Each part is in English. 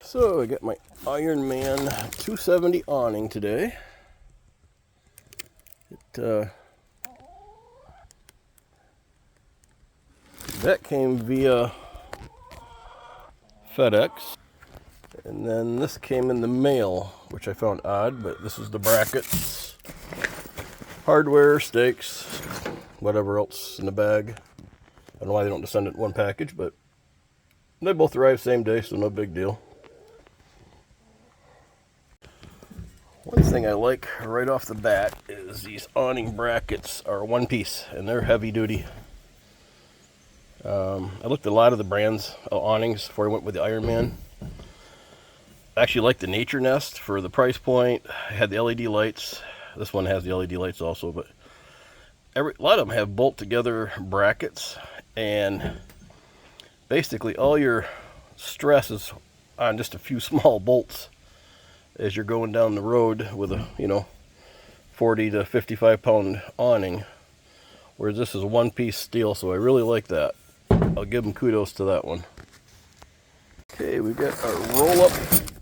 So I got my Ironman 270 awning today. That came via FedEx, and then this came in the mail, which I found odd, but this is the brackets, hardware, stakes, whatever else in the bag. I don't know why they don't just send it in one package, but they both arrived same day, so no big deal. One thing I like right off the bat is these awning brackets are one piece, and they're heavy duty. I looked at a lot of the brands of awnings before I went with the Ironman. I actually like the Nature Nest for the price point. I had the LED lights. This one has the LED lights also, but a lot of them have bolt together brackets, and basically all your stress is on just a few small bolts as you're going down the road with a 40 to 55 pound awning, whereas this is one piece steel, so I really like that. I'll give them kudos to that one. Okay, we've got our roll-up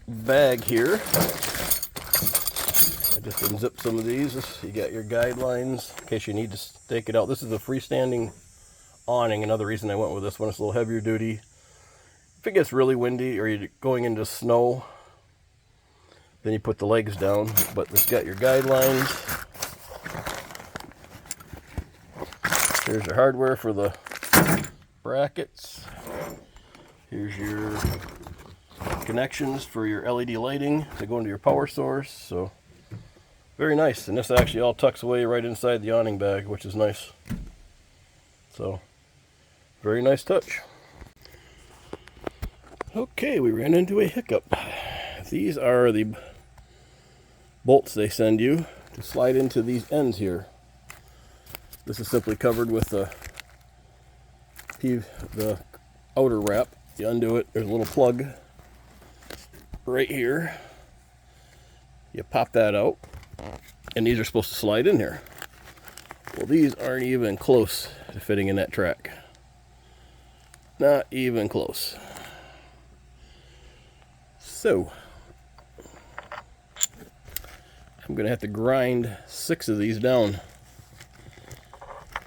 bag here. I just unzipped some of these. You got your guidelines in case you need to stake it out. This is a freestanding awning. Another reason I went with this one. It's a little heavier duty. If it gets really windy or you're going into snow, then you put the legs down. But it's got your guidelines. Here's your hardware for the brackets. Here's your connections for your LED lighting to go into your power source. So very nice, and this actually all tucks away right inside the awning bag, which is nice. So very nice touch. Okay, we ran into a hiccup. These are the bolts they send you to slide into these ends here. This is simply covered with the outer wrap. You undo it, there's a little plug right here. You pop that out, and these are supposed to slide in here. Well, these aren't even close to fitting in that track. Not even close. So I'm gonna have to grind 6 of these down.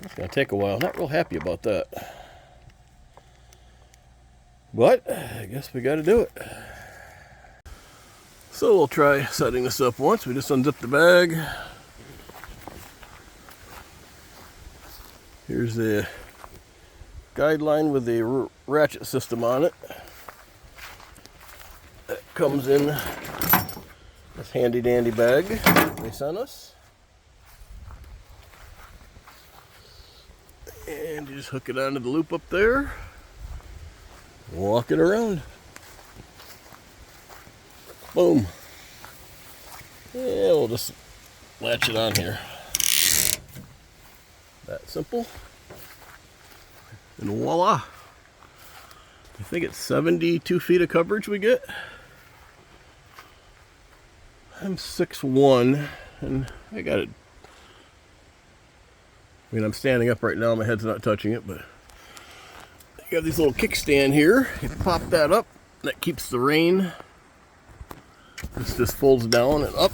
It's gonna take a while. Not real happy about that, but I guess we gotta do it. So we'll try setting this up once. We just unzip the bag. Here's the guideline with the ratchet system on it. That comes in this handy dandy bag they sent us. And you just hook it onto the loop up there. Walk it around. Boom. Yeah, we'll just latch it on here. That simple. And voila. I think it's 72 feet of coverage we get. I'm 6'1", and I got it. I mean, I'm standing up right now, my head's not touching it, but you got this little kickstand here. You pop that up, that keeps the rain. This just folds down and up.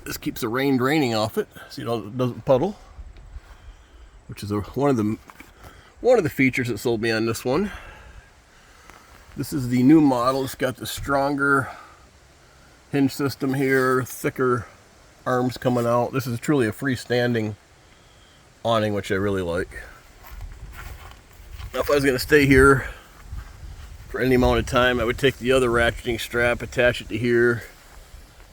This keeps the rain draining off it, so it doesn't puddle. Which is one of the features that sold me on this one. This is the new model. It's got the stronger hinge system here, thicker arms coming out. This is truly a freestanding awning, which I really like. Now, if I was going to stay here for any amount of time, I would take the other ratcheting strap, attach it to here,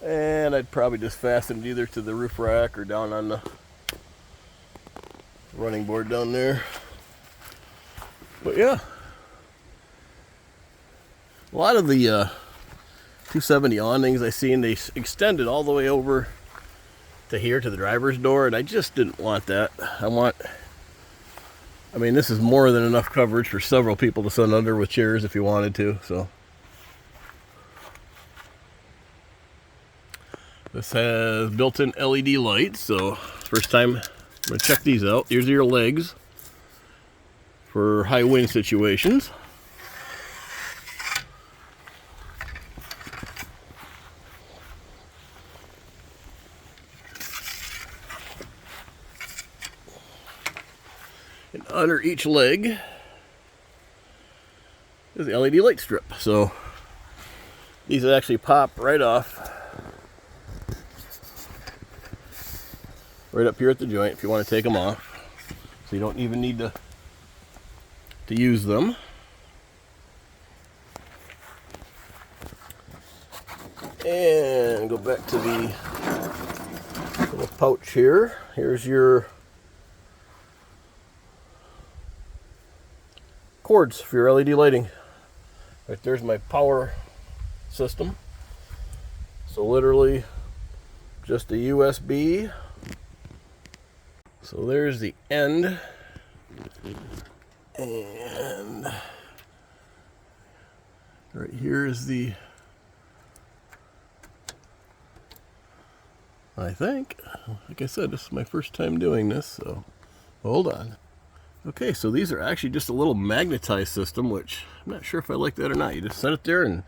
and I'd probably just fasten it either to the roof rack or down on the running board down there. But yeah, a lot of the 270 awnings I seen, they extended all the way over to here to the driver's door, and I just didn't want that. I mean, this is more than enough coverage for several people to sit under with chairs if you wanted to. So this has built-in LED lights, so first time I'm going to check these out. Here's your legs for high wind situations. under each leg is the LED light strip. So these actually pop right off, right up here at the joint if you want to take them off. So you don't even need to use them. And go back to the little pouch here. Here's your cords for your LED lighting. Right there's my power system. So literally just a USB. So there's the end. And right here is the, I think, like I said, this is my first time doing this, so hold on. Okay, so these are actually just a little magnetized system, which I'm not sure if I like that or not. You just set it there and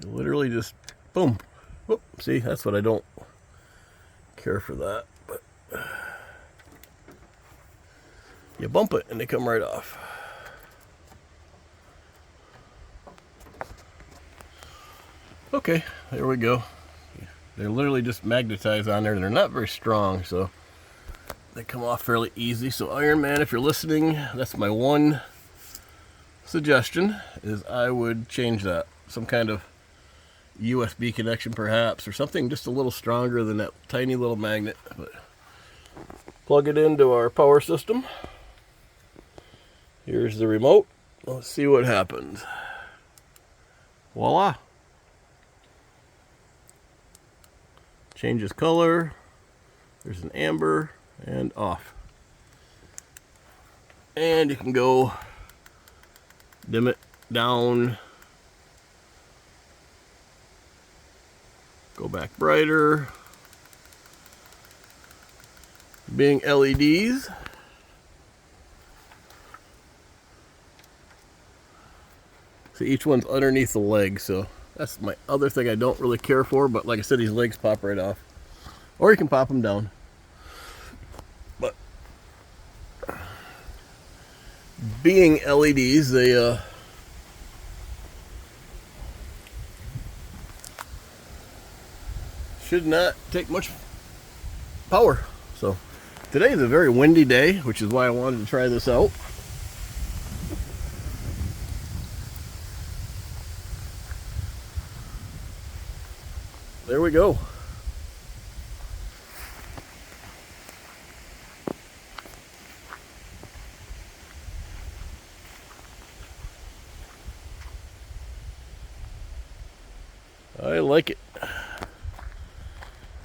you literally just, boom. Whoop, see, that's what I don't care for that, but you bump it and they come right off. Okay, there we go. They're literally just magnetized on there. They're not very strong, so they come off fairly easy. So Ironman, if you're listening, that's my one suggestion, is I would change that. Some kind of USB connection perhaps, or something just a little stronger than that tiny little magnet. But plug it into our power system. Here's the remote. Let's see what happens. Voila. Changes color. There's an amber and off. And you can go dim it down. Go back brighter. Being LEDs, so each one's underneath the leg, so that's my other thing I don't really care for, but like I said, these legs pop right off. Or you can pop them down. But being LEDs, they should not take much power. So today is a very windy day, which is why I wanted to try this out. There we go. I like it.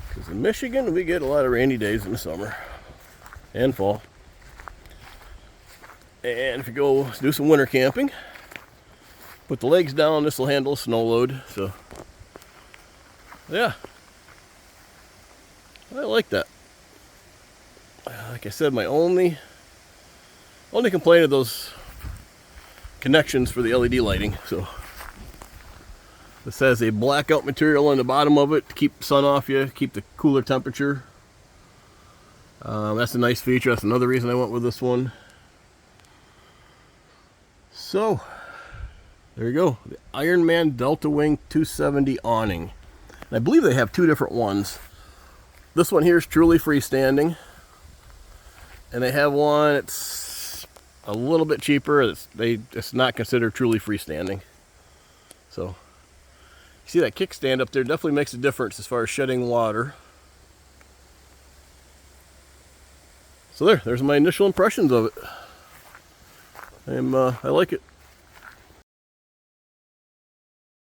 Because in Michigan, we get a lot of rainy days in the summer and fall. And if you go do some winter camping, put the legs down, this will handle a snow load. So, yeah. I like that. Like I said, my only complaint of those connections for the LED lighting. So this has a blackout material on the bottom of it to keep the sun off you, keep the cooler temperature. That's a nice feature. That's another reason I went with this one. So there you go, the Ironman Deltawing 270 awning. And I believe they have two different ones. This one here is truly freestanding, and they have one it's a little bit cheaper. It's not considered truly freestanding. So you see that kickstand up there definitely makes a difference as far as shedding water. So there's my initial impressions of it. I like it.